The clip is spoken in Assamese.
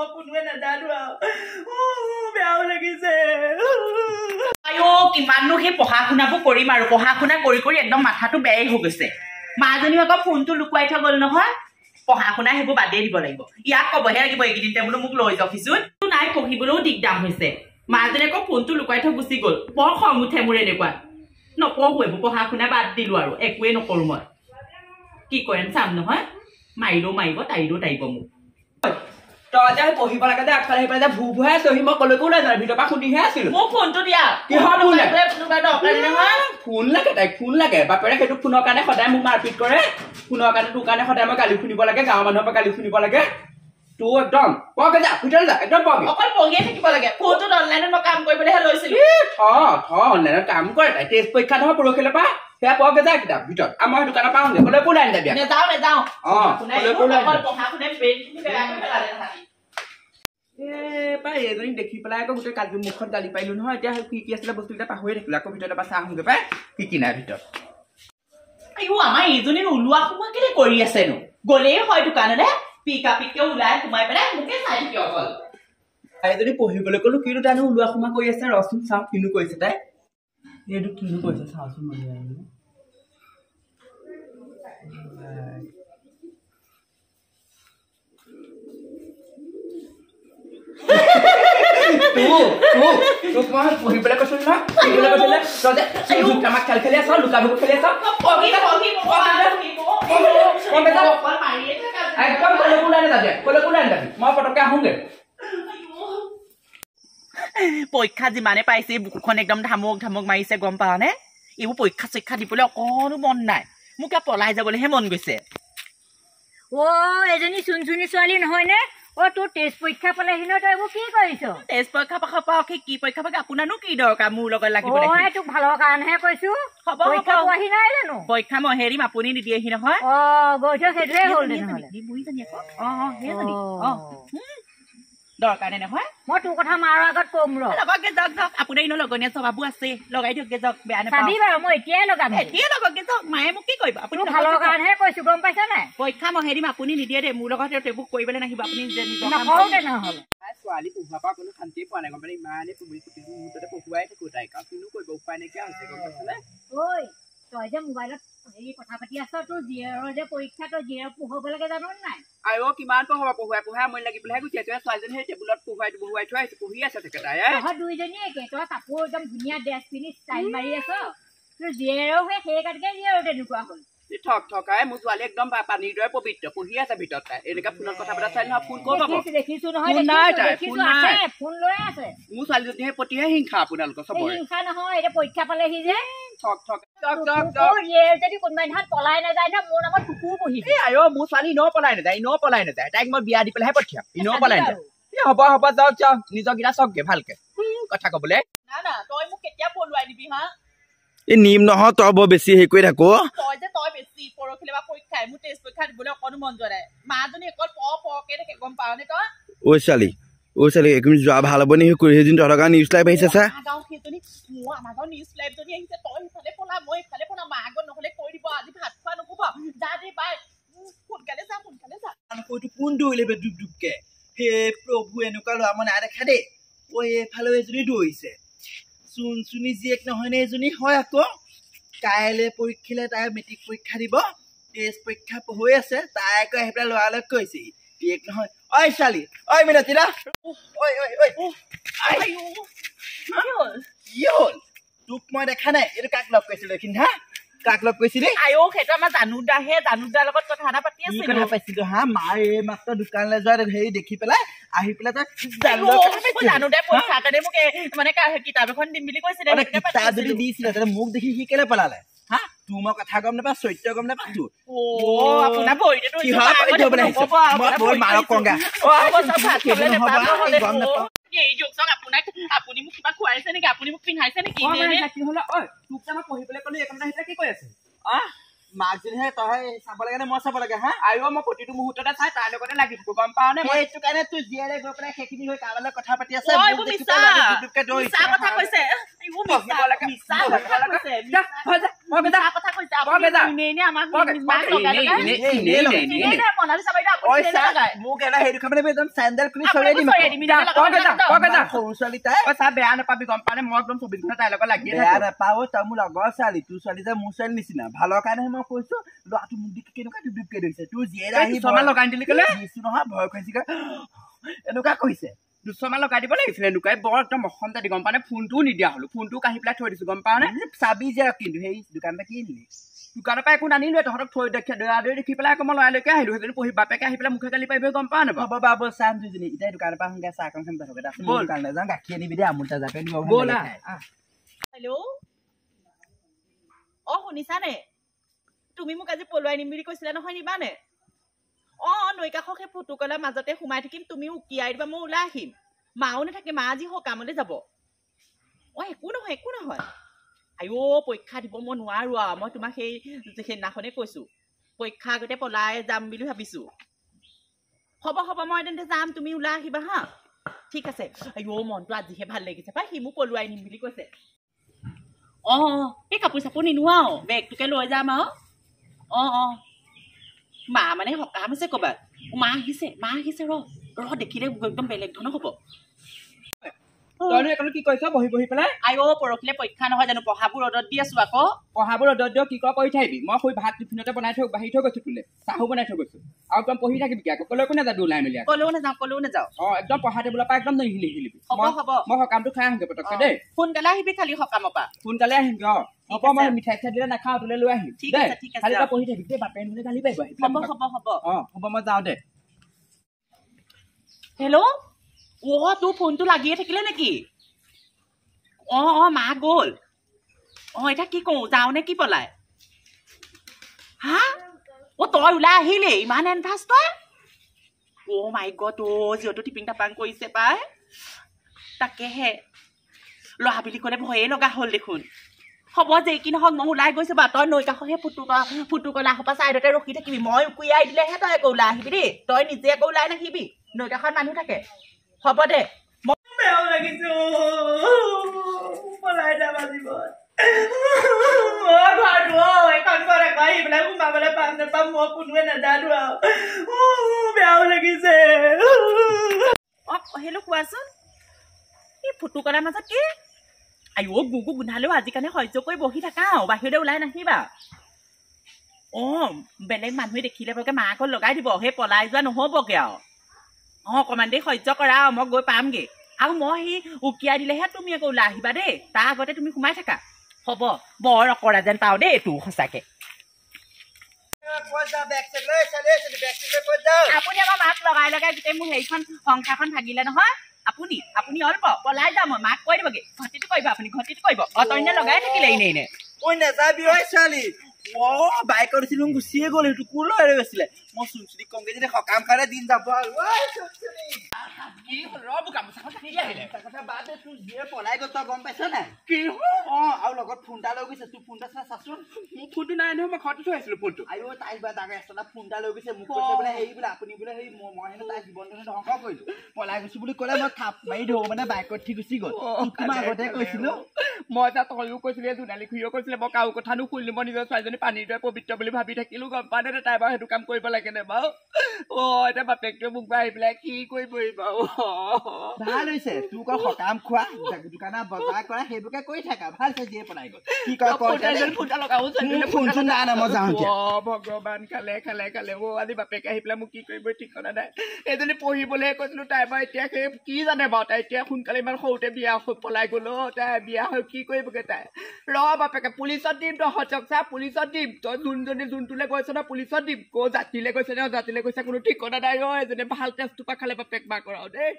মই কোনোৱে নাজানো বেয়াও লাগিছে আইও কিমাননো সেই পঢ়া শুনাবোৰ কৰিম আৰু পঢ়া শুনা কৰি কৰি একদম মাথাটো বেয়াই হৈ গৈছে মাজনীও আকৌ ফোনটো লুকুৱাই থৈ গ'ল নহয় পঢ়া শুনা সেইবোৰ বাদেই দিব লাগিব ইয়াক ক'বহে লাগিব এইকেইদিন বোলো মোক লৈ যাওক কিছু নাই পঢ়িবলৈও দিগদাৰ হৈছে মাজনী আকৌ ফোনটো লুকুৱাই থৈ গুচি গ'ল বৰ খং উঠে মোৰ এনেকুৱা নপঢ়ো এইবোৰ পঢ়া শুনা বাদ দিলো আৰু একোৱেই নকৰো মই কি কৰিম চাম নহয় মাৰিলেও মাৰিব তাইৰো তাৰিব মোক তই যে পঢ়িব লাগে যে আগফালে সেইফালে যে ভূ ভূৱাই চহি মই কলৈকো নাই জানো ভিতৰৰ পৰা শুনিহে আছিলো মোক ফোনটো দিয়া কিহৰ ফোন লাগে ফোন লাগে তাইক ফোন লাগে বাপেৰে সেইটো ফোনৰ কাৰণে সদায় মোক মাৰপিট কৰে ফোনৰ কাৰণে তোৰ কাৰণে সদায় মই গালি শুনিব লাগে গাঁৱৰ মানুহৰ পৰা গালি শুনিব লাগে তোৰ একদম পকে যা ভিতৰলৈ যা একদম পকে অকল পঢ়িয়ে থাকিব লাগে ফোনটোত অনলাইনত মই কাম কৰিবলৈহে লৈছিলো অনলাইনত কাম কৰে তাই টেষ্ট পৰীক্ষা নহয় পৰহিলৈ পৰা সেয়া পকে যা কিতাপ ভিতৰত আমাৰ দোকানৰ পৰা আহোঁগে ক'লৈ কোলাই নিদিবি নেযাওঁ পঢ়া শুনে পাই এজনীক দেখি পেলাই আকৌ গোটেই কালি মুখত গালি পাৰিলো নহয় এতিয়া কি আছিলে বস্তুকেইটা পাহৰি থাকিলো আকৌ ভিতৰৰ পৰা চাহ আহোঁগে পাই কি নাই ভিতৰত আইও আমাৰ এইজনী ওলোৱা সময় কেলে কৰি আছেনো গ'লেই হয় দোকানলে পিকা পিকে ওলাই সোমাই পেলাই মোকে চাই থাকি অকল তাইজনী পঢ়িবলৈ ক'লো কিন্তু তাইনো ওলোৱা সময় কৰি আছে ৰচোন চাওঁ কিনো কৰিছে তাই এইটো কিনো কৰিছে চাওঁচোন পঢ়িবলৈ কৈছো নহয় আমাক খেল খেলি আছ লুকা ভাকু খেলি আছ একদম কলৈকো নাই নাযাবি কলৈকো নাই নাযাবি মই পটককে আহোঁগে পৰীক্ষা যিমানে পাইছে বুকুখন একদম ধামক ধামক মাৰিছে গম পাৱ নে এইবোৰ পৰীক্ষা চৰীক্ষা দিবলৈ অকণো মন নাই মোক পলাই যাবলৈহে মন গৈছে এজনী চুনচুনি ছোৱালী নহয় নে তোৰ টেষ্ট পৰীক্ষা পালেহি ন তই এইবোৰ কি কৰিছ টেষ্ট পৰীক্ষা কি পৰীক্ষা পাকে আপোনাৰনো কি দৰকাৰ মোৰ লগত লাগিব তোক ভালৰ কাৰণেহে কৈছো পৰীক্ষা পোৱাহি নাই জানো পৰীক্ষা মই হেৰিম আপুনি নিদিয়েহি নহয় গৈ থৈ সেইটোৱে হ'ল দৰকাৰ নহয় মই তোৰ কথা মাৰৰ আগত কম লগাকে যাওক যাওক আপোনাৰ এনেও লগনীয়া স্বভাৱো আছে লগাই দিয়কগে যাওক বেয়া নাপাবি বাৰু মই এতিয়াই লগাম এতিয়া লগাকে যাওক মায়ে মোক কি কৰিব আপুনি ভালৰ কাৰণেহে কৈছো গম পাইছা নাই পৰীক্ষা মই হেৰিম আপুনি নিদিয়ে দেই মোৰ লগত সেইবোৰ কৰিবলৈ নাহিব আপুনি নকৰো তেনেহ'লে ছোৱালী পঢ়োৱাৰ পৰা কোনো শান্তিয়ে পোৱা নাই গম পালে ইমানে মুহূৰ্ততে পঢ়ুৱাই থাকো তাইক আৰু কিনো কৰিব উপায় নাইকিয়া হৈছে গম পাইছানে তই যে মোবাইলত হেৰি কথা পাতি আছ তোৰ জীয়েৰৰ যে পৰীক্ষা তই জীয়েৰক পঢ়াব লাগে জানো নাই কিমান পঢ়ুৱাই আমনি লাগি পেলাইহে গুচি আছে ছোৱালীজনী সেই টেবুলত বহুৱাই থৈ আহিছে পঢ়ি আছে থাকে তাই দুইজনীয়ে একে তই কাপোৰ একদম ধুনীয়া ড্ৰেছ পিন্ধি ষ্টাইল মাৰি আছ তোৰ জীয়েৰেও সেই কাটিকে জীয়েৰো তেনেকুৱা হ'ল ঠক ঠকাই মোৰ ছোৱালী একদম পানীৰ দৰে পবিত্ৰ পঢ়ি আছে ভিতৰত তাই এনেকা ফোনত কথা পতা চাই নহয় ফোন ক'ত পাব দেখিছো নহয় ফোন লৈ আছে মোৰ ছোৱালীজনীৰ প্ৰতিহে হিংসা আপোনালোকৰ চবৰে হিংসা নহয় এতিয়া পৰীক্ষা পালেহি যে যদি কোনোবা দিনাত পলাই নাযায় ন মোৰ নামত কুকুৰ বহিছে মোৰ ছোৱালী এনেও পলাই নাযায় তাইক মই বিয়া দি পেলাইহে পঠিয়াম এনেও পলাই নাযায় হ'ব যাওক নিজৰ গিলা চাওকগে ভালকে কথা কবলে তই মোক কেতিয়া পলুৱাই দিবি হা নিম নহয় তই বৰ বেছি হেৰি কৰি থাকো তই বেছি পৰহিলে বা পৰীক্ষাই মোৰ টেষ্ট পৰীক্ষা দিবলৈ অকণো মন যোৱা নাই মাজনী অকল পকে থাকে গম পাৱ নে তই ছোৱালী একদম যোৱা ভাল হ'ব নি সেইদিন তহঁতৰ কাৰণে নিউজ লাইভ আহিছে ছাৰ আমাৰ গাঁৱৰ নিউজ লাইভ যদি আহিছে তই ইফালে পলা মই ইফালে পলা মা আগত নহ'লে কৈ দিব আজি ভাত খোৱা নক'ব যা দে বাই সোনকালে যা কোন দৌৰিলে ডুবকে হে প্ৰভু এনেকুৱা ল'ৰা মই নাই দেখা দেই এইফালেও এজনী দৌৰিছে চুনচুনি জীয়েক নহয় নে এজনী হয় আকৌ কাইলৈ পৰীক্ষিলে তাই মেট্ৰিক পৰীক্ষা দিব টেষ্ট পৰীক্ষা হৈ আছে তাই আকৌ আহি পেলাই ল'ৰালৈ কৈছে জীয়েক নহয় ছোৱালী মিনতি না কি হ'ল তোক মই দেখা নাই এইটো কাক লগ কৰিছিলো এইখিনি কাক লগ কৰিছিলি সেইটো আমাৰ জানুদাৰ লগত কথা এটা পাতি আছে কথা পাইছিলো মাৰ এই মাত্ৰ দোকানলৈ যোৱা হেৰি দেখি পেলাই আহি পেলাই তই জানুদাই পইচা এটা মোক মানে কিতাপ এখন দিম বুলি কৈছিলে কিতাপ যদি দিছিলে তাতে মোক দেখি সি কেলে পেলালে তোৰ মই কথা গম নাপা চৰিত্ৰ গম নাপা আপুনি মোক কিবা খুৱাইছে নেকি আপুনি মোক পিন্ধাইছে নেকি পঢ়িবলৈ ক'লো এইখন কি কৈ আছে মাক যদিহে তই চাব লাগে নে মই চাব লাগে মই প্ৰতিটো মুহূৰ্ততে চাই তাৰ লগতে লাগি থাকো গম পাৱ নে মই এইটো কাৰণে তোৰ জীয়াৰে গৈ পেলাই সেইখিনি হৈ কাৰোবালৈ কথা পাতি আছে মিছা কথা কৈছে আপুনি এনে আমাক মাক লগাই মনালিছা বাইদেউ আপুনি লগাই মোক এটা হেৰি খাবলৈ একদম চেণ্ডেল খুলি চলাই দিম সৰু ছোৱালী তাই চা বেয়া নাপাবি গম পানে মই একদম 24 ঘণ্টা তাইৰ লগত লাগি বেয়া নাপাও তই মোৰ লগৰ ছোৱালী তোৰ ছোৱালী যে মোৰ ছোৱালী নিচিনা ভালৰ কাৰণেহে মই কৈছো ল'ৰাটো মোক দেখি কেনেকুৱা ডুবডুবকে ধৰিছে তোৰ জীয়েৰে আহি দুশমান লগাই দিলি কেলে দিছো নহয় ভয় খাইছে এনেকুৱা কৈছে 200মান লগাই দিব লাগিছিলে এনেকুৱাই বৰ একদম অসম জাতি গম পানে ফোনটোও নিদিয়া হলো ফোনটো কাঢ়ি পেলাই থৈ দিছো গম পাও নে চাবি যে কিন্তু সেই দোকানতে কি নিলি দোকানৰ পৰা একো নানিলোৱে তহঁতক থৈ দেখি পেলাই আকৌ মই লৰালৈকে আহিলো সেইজনী পঢ়ি বাপেকে আহি পেলাই মুখে গালি পাৰিব গম পাও নে হ'ব বাবু চাম দুজনী এতিয়া দোকানৰ পৰা সোনকালে চাহ অকণ খাম ব'ল দোকানলৈ যাওঁ গাখীৰ আনিবি দে আমুল তাজাকে দিব ব'ল হেল্ল' অ শুনিছানে তুমি মোক আজি পলুৱাই নিম বুলি কৈছিলা নহয় নিবানে অ নৈ কাষৰ সেই ফুটুকলাৰ মাজতে সোমাই থাকিম তুমি উকিয়াই দিবা মই ওলাই আহিম মাও নাথাকে মা আজি সকামলৈ যাব অ একো নহয় আইঅ পৰীক্ষা দিব মই নোৱাৰো আৰু মই তোমাক সেইদিনাখনে কৈছো পৰীক্ষা আগতে পলাই যাম বুলি ভাবিছো হ'ব মই তেন্তে যাম তুমি ওলাই আহিবা হা ঠিক আছে আইঅ মনটো আজিহে ভাল লাগিছে পাই সি মোক পলুৱাই নিম বুলি কৈছে অ এই কাপোৰ চাপোৰ নিনো আৰু বেগটোকে লৈ যাম আৰু অ মা মানে সকাম আছে ক'বাত মা আহিছে ৰ দেখিলে একদম বেলেগ ধৰণৰ হ'ব তইনো এইকণত কি কৰিছ বহি পেলাই আইঅ পৰহিলে পৰীক্ষা নহয় জানো পঢ়াবোৰ ৰ'দত দি আছো আকৌ পঢ়াবোৰ ৰ'দত দিয় কি কৰি থাকিবি মই শুই ভাত টিফিনতে বনাই থৈ বাঢ়ি থৈ গৈছো তোলে চাহো বনাই থৈ গৈছো আৰু একদম পঢ়ি থাকিবি আকৌ কলৈকো নাযাবি ওলাই মেলি কলেও নাযাওঁ অ একদম পঢ়া টেবুলৰ পৰা একদম নিহিলিবি হ'ব মই সকামটো খাই আহোঁগে পটককে দেই সোনকালে আহিবি খালি সকামৰ পৰা সোনকালে আহিমগে অ হ'ব মই মিঠাই দিলে নাখাওঁ তোলে লৈ আহিম ঠিক আছে খালি তই পঢ়ি থাকিবি দেই বাপে নহ'লে গালি পাৰিব হ'ব অ হ'ব মই যাওঁ দে হেল্ল' অ তোৰ ফোনটো লাগিয়ে থাকিলে নেকি অ মা গ'ল অ এতিয়া কি কৰো যাওঁ নে কি পলাই হা অ তই ওলাই আহিলি ইমান এডভান্স তই অ মাই গড যিহেতু টিপিং টাপাং কৰিছে পাই তাকেহে ল'ৰা বুলি ক'লে ভয়ে লগা হ'ল দেখোন হ'ব যে কি নহওক মই ওলাই গৈছো বা তই নৈ কাষৰ সেই ফুটুকলা সোপা চাইডতে ৰখি থাকিবি মই উকুয়াই দিলেহে তই আকৌ ওলাই আহিবি দেই তই নিজে আকৌ ওলাই নাহিবি নৈ কাষত মানুহ থাকে হ'ব দে বেয়াও লাগিছো পলাই যাম আজি বেয়াও লাগিছে হেল্ল' কোৱাচোন এই ফুটুকলাৰ মাজত কি আইঅ গুগু গোন্ধালেও আজিকালি সহ্য কৰি বহি থাকা বাহিৰতে ওলাই নাহিবা অ বেলেগ মানুহে দেখিলে বৰকে মাকক লগাই দিব সেই পলাই যোৱা নহ'বগে আৰু অ অকণমান দেৰি সহ্য কৰা মই গৈ পামগে আৰু মই সি উকিয়াই দিলেহে তুমি আকৌ ওলাই আহিবা দেই তাৰ আগতে তুমি সোমাই থাকা হ'ব বৰ অকৰা যেন পাওঁ দেই এইটো সঁচাকে আপুনি আমাৰ মাক লগাই গোটেই মোৰ হেৰিখন সংসাৰখন ভাগিলে নহয় আপুনি অলপ পলাই যাম মই মাক কৈ দিবগে ঘটিটো কৰিব আপুনি ঘটিটো কৰিব অতন্য লগাই থাকিলে এনে ঐ নাযাবি ঐ ছোৱালী বাইকৰ উঠিলো গুচিয়ে গ'ল সেইটো কোৰ লৈ গৈছিলে মই চুনচুনি কমকে যদি সকাম খালে দিন যাব আৰু পলাই গ'ল তই গম পাইছ নাই কি অ আৰু লগত ফোন এটা লৈ গৈছে তোৰ ফোন এটা চাচোন মোৰ ফোনটো নাই নহয় মই ঘৰতে থৈ আহিছিলো ফোনটো আইঅ তাই বা ডাঙৰ এচটা ফোন এটা লৈ গৈছে মোক কৈছে বোলে হেৰি বোলে আপুনি বোলে হেৰি মই হেনো তাই জীৱনটো ধ্বংস কৰিলো পলাই গৈছো বুলি ক'লে মই থাপ মাৰি ধৰো মানে বাইকত উঠি গুচি গ'ল তোমাৰ আগতে কৈছিলো মই তাত তয়ো কৈছিলে জোনালী খুৰীও কৈছিলে মই কাৰো কথা নুশুনিলো মই নিজৰ ছোৱালীজনী পানীৰ দৰে পবিত্ৰ বুলি ভাবি থাকিলো গম পা নে তাই বাৰু সেইটো কাম কৰিব লাগে নে বাৰু অ এতিয়া বাপেকটোৱে মোক আহি পেলাই কি কৰিব বাৰু ভাল হৈছে তোক সকাম খোৱা দোকানত বজাৰ কৰা সেইবোৰকে কৰি থাকা ভাল হৈছে যিয়ে পলাই গ'ল কি কয় ফোনচোন নাই না মই যাওঁ ভগৱান খালে অ আজি বাপেকে আহি পেলাই মোক কি কৰিব ঠিকনা নাই এজনী পঢ়িবলৈ কৈছিলো তাই বাৰু এতিয়া সেই কি জানে বাৰু তাই এতিয়া সোনকালে ইমান সৰুতে বিয়া হৈ পলাই গ'ল তাই বিয়া হৈ কি কৰিবগে তাই ৰ বাপেকে পুলিচত দিম তই সচক চা পুলিচত দিম তই যোনটোলৈ গৈছ ন পুলিচত দিম জাতিলে গৈছে ন জাতিলে গৈছে কোনো ঠিকনা নাই এজনী ভাল টেষ্টটোপা খালে বাপেক মা কৰাও দেই